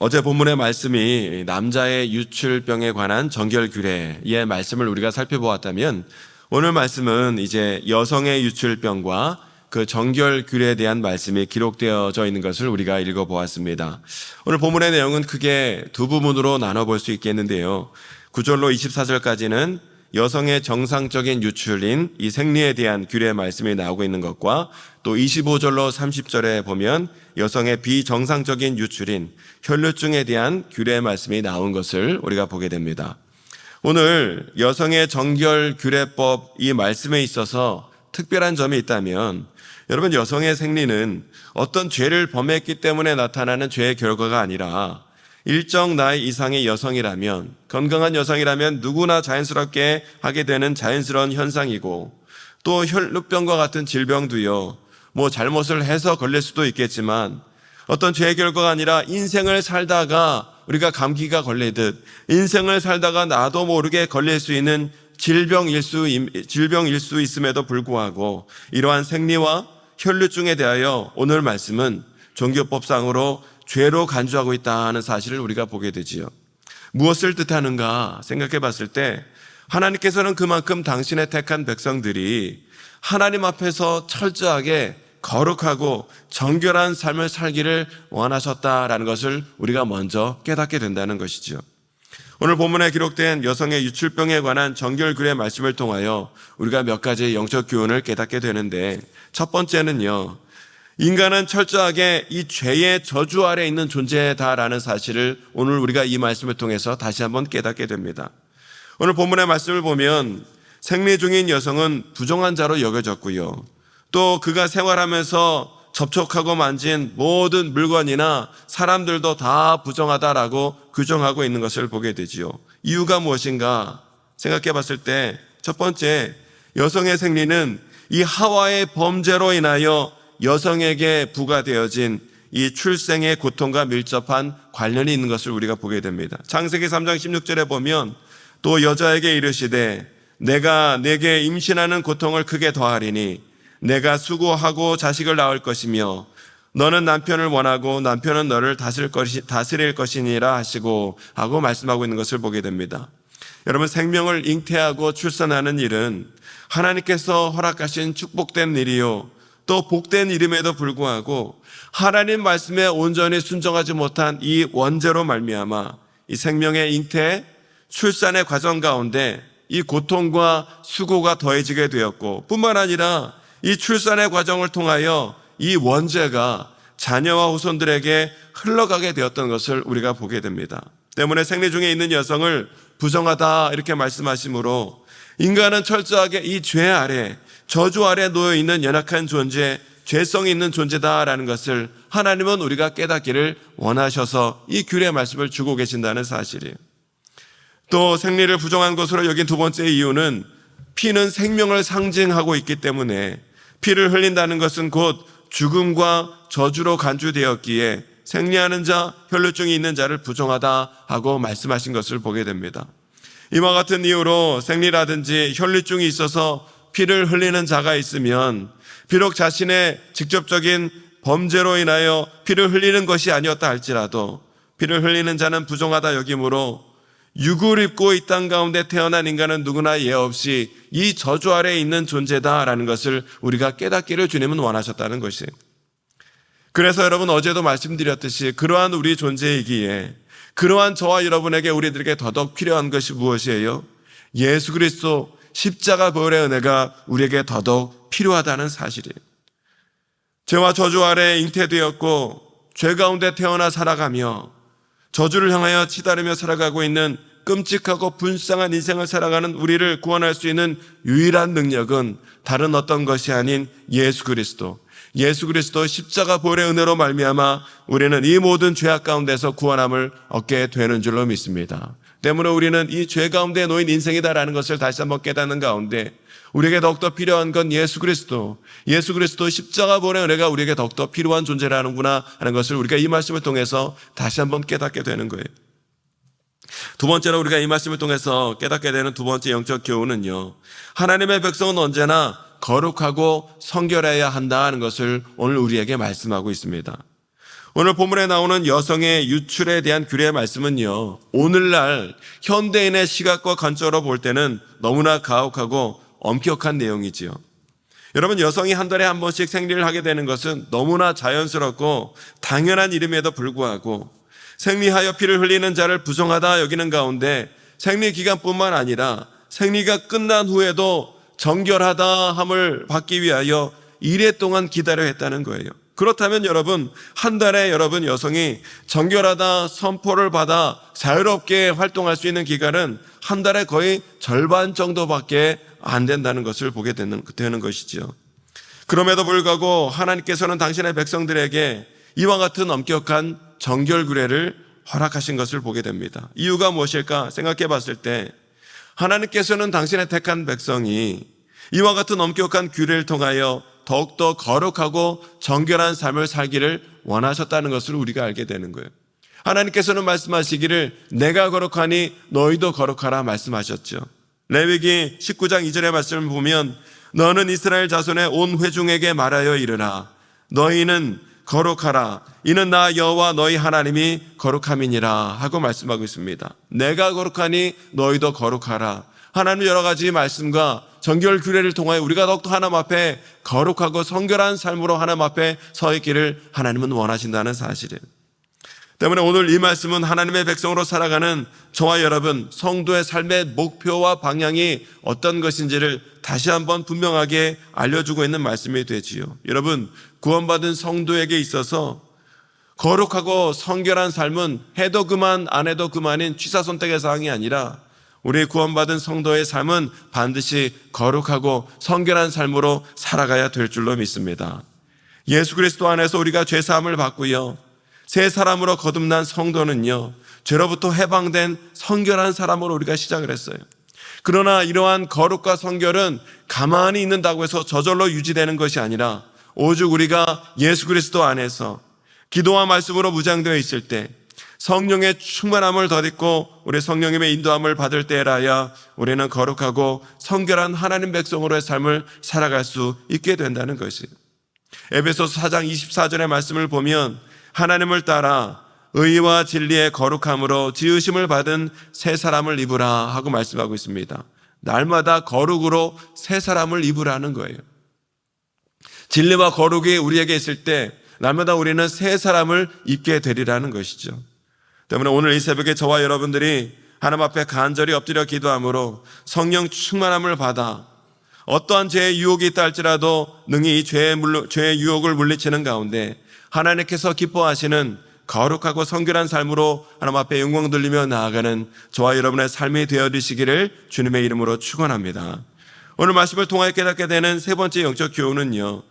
어제 본문의 말씀이 남자의 유출병에 관한 정결규례의 말씀을 우리가 살펴보았다면, 오늘 말씀은 이제 여성의 유출병과 그 정결규례에 대한 말씀이 기록되어져 있는 것을 우리가 읽어보았습니다. 오늘 본문의 내용은 크게 두 부분으로 나눠볼 수 있겠는데요. 9절로 24절까지는 여성의 정상적인 유출인 이 생리에 대한 규례의 말씀이 나오고 있는 것과, 또 25절로 30절에 보면 여성의 비정상적인 유출인 혈류증에 대한 규례의 말씀이 나온 것을 우리가 보게 됩니다. 오늘 여성의 정결규례법 이 말씀에 있어서 특별한 점이 있다면, 여러분, 여성의 생리는 어떤 죄를 범했기 때문에 나타나는 죄의 결과가 아니라 일정 나이 이상의 여성이라면, 건강한 여성이라면 누구나 자연스럽게 하게 되는 자연스러운 현상이고, 또 혈루병과 같은 질병도요, 잘못을 해서 걸릴 수도 있겠지만 어떤 죄의 결과가 아니라 인생을 살다가 우리가 감기가 걸리듯 인생을 살다가 나도 모르게 걸릴 수 있는 질병일 수 있음에도 불구하고, 이러한 생리와 혈류증에 대하여 오늘 말씀은 종교법상으로 죄로 간주하고 있다는 사실을 우리가 보게 되지요. 무엇을 뜻하는가 생각해 봤을 때, 하나님께서는 그만큼 당신의 택한 백성들이 하나님 앞에서 철저하게 거룩하고 정결한 삶을 살기를 원하셨다라는 것을 우리가 먼저 깨닫게 된다는 것이죠. 오늘 본문에 기록된 여성의 유출병에 관한 정결규례의 말씀을 통하여 우리가 몇 가지 영적 교훈을 깨닫게 되는데, 첫 번째는요, 인간은 철저하게 이 죄의 저주 아래 있는 존재다라는 사실을 오늘 우리가 이 말씀을 통해서 다시 한번 깨닫게 됩니다. 오늘 본문의 말씀을 보면 생리 중인 여성은 부정한 자로 여겨졌고요, 또 그가 생활하면서 접촉하고 만진 모든 물건이나 사람들도 다 부정하다라고 규정하고 있는 것을 보게 되지요. 이유가 무엇인가 생각해 봤을 때, 첫 번째, 여성의 생리는 이 하와의 범죄로 인하여 여성에게 부과되어진 이 출생의 고통과 밀접한 관련이 있는 것을 우리가 보게 됩니다. 창세기 3장 16절에 보면, 또 여자에게 이르시되 내가 내게 임신하는 고통을 크게 더하리니 내가 수고하고 자식을 낳을 것이며 너는 남편을 원하고 남편은 너를 다스릴 것이니라 하고 말씀하고 있는 것을 보게 됩니다. 여러분, 생명을 잉태하고 출산하는 일은 하나님께서 허락하신 축복된 일이요, 또 복된 일임에도 불구하고 하나님 말씀에 온전히 순종하지 못한 이 원죄로 말미암아 이 생명의 잉태, 출산의 과정 가운데 이 고통과 수고가 더해지게 되었고, 뿐만 아니라 이 출산의 과정을 통하여 이 원죄가 자녀와 후손들에게 흘러가게 되었던 것을 우리가 보게 됩니다. 때문에 생리 중에 있는 여성을 부정하다 이렇게 말씀하시므로, 인간은 철저하게 이 죄 아래, 저주 아래 놓여 있는 연약한 존재, 죄성이 있는 존재다라는 것을 하나님은 우리가 깨닫기를 원하셔서 이 규례의 말씀을 주고 계신다는 사실이에요. 또 생리를 부정한 것으로 여긴 두 번째 이유는, 피는 생명을 상징하고 있기 때문에 피를 흘린다는 것은 곧 죽음과 저주로 간주되었기에 생리하는 자, 혈류증이 있는 자를 부정하다 하고 말씀하신 것을 보게 됩니다. 이와 같은 이유로 생리라든지 혈류증이 있어서 피를 흘리는 자가 있으면, 비록 자신의 직접적인 범죄로 인하여 피를 흘리는 것이 아니었다 할지라도 피를 흘리는 자는 부정하다 여기므로, 육을 입고 이 땅 가운데 태어난 인간은 누구나 예 없이 이 저주 아래에 있는 존재다라는 것을 우리가 깨닫기를 주님은 원하셨다는 것이에요. 그래서 여러분, 어제도 말씀드렸듯이 그러한 우리 존재이기에, 그러한 저와 여러분에게, 우리들에게 더더욱 필요한 것이 무엇이에요? 예수 그리스도 십자가 보혈의 은혜가 우리에게 더더욱 필요하다는 사실이에요. 죄와 저주 아래에 잉태되었고 죄 가운데 태어나 살아가며 저주를 향하여 치달으며 살아가고 있는 끔찍하고 불쌍한 인생을 살아가는 우리를 구원할 수 있는 유일한 능력은 다른 어떤 것이 아닌 예수 그리스도 십자가 보혈의 은혜로 말미암아 우리는 이 모든 죄악 가운데서 구원함을 얻게 되는 줄로 믿습니다. 때문에 우리는 이 죄 가운데 놓인 인생이다라는 것을 다시 한번 깨닫는 가운데, 우리에게 더욱더 필요한 건 예수 그리스도 십자가 보혈의 은혜가 우리에게 더욱더 필요한 존재라는구나 하는 것을 우리가 이 말씀을 통해서 다시 한번 깨닫게 되는 거예요. 두 번째로 우리가 이 말씀을 통해서 깨닫게 되는 두 번째 영적 교훈은요, 하나님의 백성은 언제나 거룩하고 성결해야 한다는 것을 오늘 우리에게 말씀하고 있습니다. 오늘 본문에 나오는 여성의 유출에 대한 규례의 말씀은요, 오늘날 현대인의 시각과 관점으로 볼 때는 너무나 가혹하고 엄격한 내용이지요. 여러분, 여성이 한 달에 한 번씩 생리를 하게 되는 것은 너무나 자연스럽고 당연한 일임에도 불구하고 생리하여 피를 흘리는 자를 부정하다 여기는 가운데 생리 기간뿐만 아니라 생리가 끝난 후에도 정결하다 함을 받기 위하여 이래 동안 기다려 했다는 거예요. 그렇다면 여러분, 한 달에 여러분 여성이 정결하다 선포를 받아 자유롭게 활동할 수 있는 기간은 한 달에 거의 절반 정도밖에 안 된다는 것을 보게 되는 것이죠. 그럼에도 불구하고 하나님께서는 당신의 백성들에게 이와 같은 엄격한 정결 규례를 허락하신 것을 보게 됩니다. 이유가 무엇일까 생각해 봤을 때 하나님께서는 당신의 택한 백성이 이와 같은 엄격한 규례를 통하여 더욱더 거룩하고 정결한 삶을 살기를 원하셨다는 것을 우리가 알게 되는 거예요. 하나님께서는 말씀하시기를 내가 거룩하니 너희도 거룩하라 말씀하셨죠. 레위기 19장 2절의 말씀을 보면 너는 이스라엘 자손의 온 회중에게 말하여 이르라 너희는 거룩하라 이는 나 여호와 너희 하나님이 거룩함이니라 하고 말씀하고 있습니다. 내가 거룩하니 너희도 거룩하라. 하나님 여러 가지 말씀과 정결 규례를 통하여 우리가 더욱더 하나님 앞에 거룩하고 성결한 삶으로 하나님 앞에 서 있기를 하나님은 원하신다는 사실이에요. 때문에 오늘 이 말씀은 하나님의 백성으로 살아가는 저와 여러분 성도의 삶의 목표와 방향이 어떤 것인지를 다시 한번 분명하게 알려주고 있는 말씀이 되지요. 여러분, 구원받은 성도에게 있어서 거룩하고 성결한 삶은 해도 그만 안 해도 그만인 취사선택의 사항이 아니라 우리 구원받은 성도의 삶은 반드시 거룩하고 성결한 삶으로 살아가야 될 줄로 믿습니다. 예수 그리스도 안에서 우리가 죄사함을 받고요, 새 사람으로 거듭난 성도는요, 죄로부터 해방된 성결한 사람으로 우리가 시작을 했어요. 그러나 이러한 거룩과 성결은 가만히 있는다고 해서 저절로 유지되는 것이 아니라 오직 우리가 예수 그리스도 안에서 기도와 말씀으로 무장되어 있을 때 성령의 충만함을 덧입고 우리 성령님의 인도함을 받을 때라야 우리는 거룩하고 성결한 하나님 백성으로의 삶을 살아갈 수 있게 된다는 것이에요. 에베소서 4장 24절의 말씀을 보면 하나님을 따라 의와 진리의 거룩함으로 지으심을 받은 새 사람을 입으라 하고 말씀하고 있습니다. 날마다 거룩으로 새 사람을 입으라는 거예요. 진리와 거룩이 우리에게 있을 때 날마다 우리는 새 사람을 입게 되리라는 것이죠. 때문에 오늘 이 새벽에 저와 여러분들이 하나님 앞에 간절히 엎드려 기도함으로 성령 충만함을 받아 어떠한 죄의 유혹이 있다 할지라도 능히 이 죄의 유혹을 물리치는 가운데 하나님께서 기뻐하시는 거룩하고 성결한 삶으로 하나님 앞에 영광 돌리며 나아가는 저와 여러분의 삶이 되어주시기를 주님의 이름으로 축원합니다. 오늘 말씀을 통하여 깨닫게 되는 세 번째 영적 교훈은요,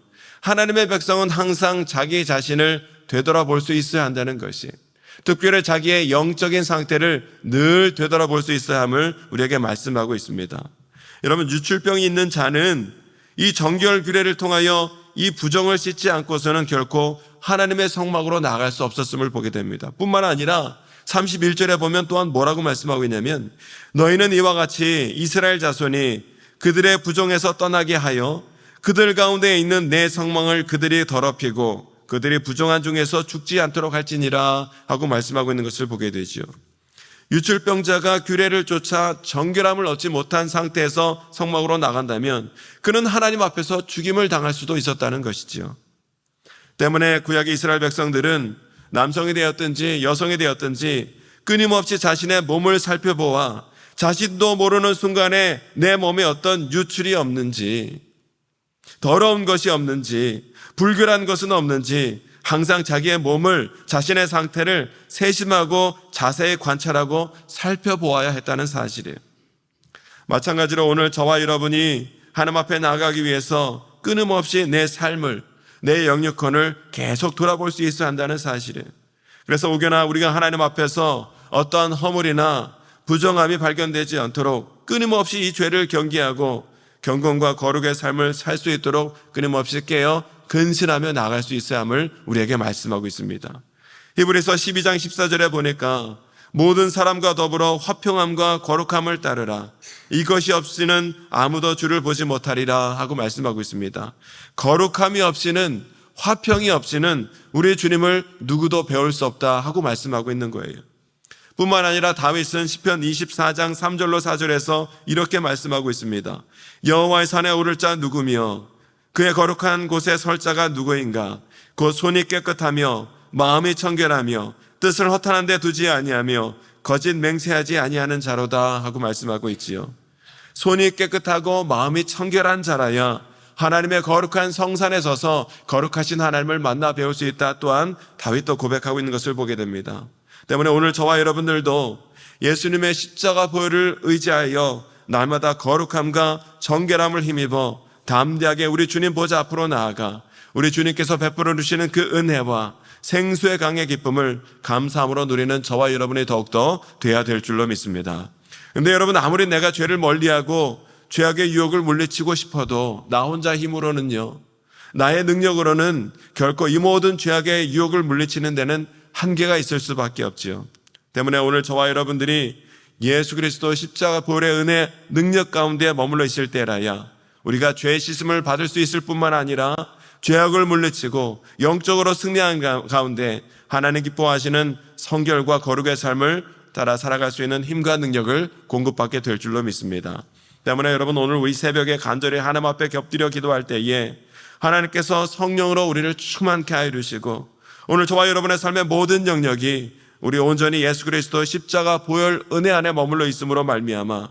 하나님의 백성은 항상 자기 자신을 되돌아볼 수 있어야 한다는 것이, 특별히 자기의 영적인 상태를 늘 되돌아볼 수 있어야 함을 우리에게 말씀하고 있습니다. 여러분, 유출병이 있는 자는 이 정결 규례를 통하여 이 부정을 씻지 않고서는 결코 하나님의 성막으로 나아갈 수 없었음을 보게 됩니다. 뿐만 아니라 31절에 보면 또한 뭐라고 말씀하고 있냐면 너희는 이와 같이 이스라엘 자손이 그들의 부정에서 떠나게 하여 그들 가운데 있는 내 성막을 그들이 더럽히고 그들이 부정한 중에서 죽지 않도록 할지니라 하고 말씀하고 있는 것을 보게 되죠. 유출병자가 규례를 쫓아 정결함을 얻지 못한 상태에서 성막으로 나간다면 그는 하나님 앞에서 죽임을 당할 수도 있었다는 것이지요. 때문에 구약의 이스라엘 백성들은 남성이 되었든지 여성이 되었든지 끊임없이 자신의 몸을 살펴보아 자신도 모르는 순간에 내 몸에 어떤 유출이 없는지, 더러운 것이 없는지, 불결한 것은 없는지 항상 자기의 몸을, 자신의 상태를 세심하고 자세히 관찰하고 살펴보아야 했다는 사실이에요. 마찬가지로 오늘 저와 여러분이 하나님 앞에 나아가기 위해서 끊임없이 내 삶을, 내 영육권을 계속 돌아볼 수 있어야 한다는 사실이에요. 그래서 혹여나 우리가 하나님 앞에서 어떠한 허물이나 부정함이 발견되지 않도록 끊임없이 이 죄를 경계하고 경건과 거룩의 삶을 살 수 있도록 끊임없이 깨어 근신하며 나아갈 수 있어야 함을 우리에게 말씀하고 있습니다. 히브리서 12장 14절에 보니까 모든 사람과 더불어 화평함과 거룩함을 따르라. 이것이 없이는 아무도 주를 보지 못하리라 하고 말씀하고 있습니다. 거룩함이 없이는 화평이 없이는 우리 주님을 누구도 배울 수 없다 하고 말씀하고 있는 거예요. 뿐만 아니라 다윗은 시편 24장 3절로 4절에서 이렇게 말씀하고 있습니다. 여호와의 산에 오를 자 누구며 그의 거룩한 곳에 설 자가 누구인가? 곧 손이 깨끗하며 마음이 청결하며 뜻을 허탄한 데 두지 아니하며 거짓 맹세하지 아니하는 자로다 하고 말씀하고 있지요. 손이 깨끗하고 마음이 청결한 자라야 하나님의 거룩한 성산에 서서 거룩하신 하나님을 만나 배울 수 있다. 또한 다윗도 고백하고 있는 것을 보게 됩니다. 때문에 오늘 저와 여러분들도 예수님의 십자가 보혈을 의지하여 날마다 거룩함과 정결함을 힘입어 담대하게 우리 주님 보좌 앞으로 나아가 우리 주님께서 베풀어 주시는 그 은혜와 생수의 강의 기쁨을 감사함으로 누리는 저와 여러분이 더욱더 돼야 될 줄로 믿습니다. 근데 여러분, 아무리 내가 죄를 멀리하고 죄악의 유혹을 물리치고 싶어도 나 혼자 힘으로는요, 나의 능력으로는 결코 이 모든 죄악의 유혹을 물리치는 데는 한계가 있을 수밖에 없지요. 때문에 오늘 저와 여러분들이 예수 그리스도 십자가 보혈의 은혜 능력 가운데 머물러 있을 때라야 우리가 죄 씻음을 받을 수 있을 뿐만 아니라 죄악을 물리치고 영적으로 승리한 가운데 하나님 기뻐하시는 성결과 거룩의 삶을 따라 살아갈 수 있는 힘과 능력을 공급받게 될 줄로 믿습니다. 때문에 여러분, 오늘 우리 새벽에 간절히 하나님 앞에 겹드려 기도할 때에 하나님께서 성령으로 우리를 충만케 하여 주시고 오늘 저와 여러분의 삶의 모든 영역이 우리 온전히 예수 그리스도 십자가 보혈 은혜 안에 머물러 있음으로 말미암아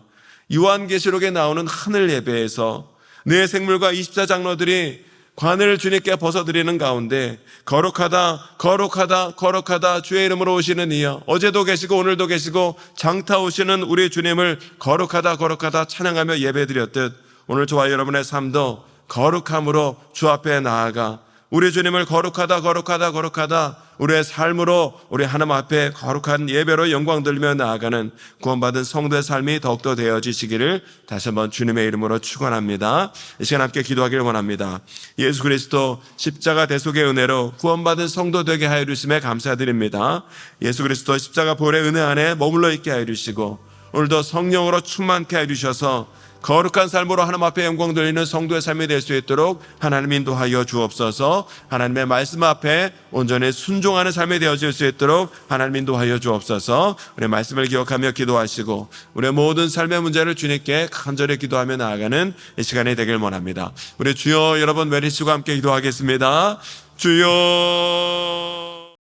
요한계시록에 나오는 하늘 예배에서 내 생물과 24장로들이 관을 주님께 벗어드리는 가운데 거룩하다 거룩하다 거룩하다 주의 이름으로 오시는 이여, 어제도 계시고 오늘도 계시고 장타 오시는 우리 주님을 거룩하다 거룩하다 찬양하며 예배드렸듯 오늘 저와 여러분의 삶도 거룩함으로 주 앞에 나아가 우리 주님을 거룩하다 거룩하다 거룩하다 우리의 삶으로 우리 하나님 앞에 거룩한 예배로 영광 돌리며 나아가는 구원받은 성도의 삶이 더욱더 되어지시기를 다시 한번 주님의 이름으로 축원합니다. 이 시간 함께 기도하기를 원합니다. 예수 그리스도 십자가 대속의 은혜로 구원받은 성도 되게 하여 주심에 감사드립니다. 예수 그리스도 십자가 보혈의 은혜 안에 머물러 있게 하여 주시고 오늘도 성령으로 충만케 하여 주셔서 거룩한 삶으로 하나님 앞에 영광 돌리는 성도의 삶이 될 수 있도록 하나님 인도하여 주옵소서. 하나님의 말씀 앞에 온전히 순종하는 삶이 되어질 수 있도록 하나님 인도하여 주옵소서. 우리의 말씀을 기억하며 기도하시고 우리의 모든 삶의 문제를 주님께 간절히 기도하며 나아가는 이 시간이 되길 원합니다. 우리 주여 여러분 외리시고 함께 기도하겠습니다. 주여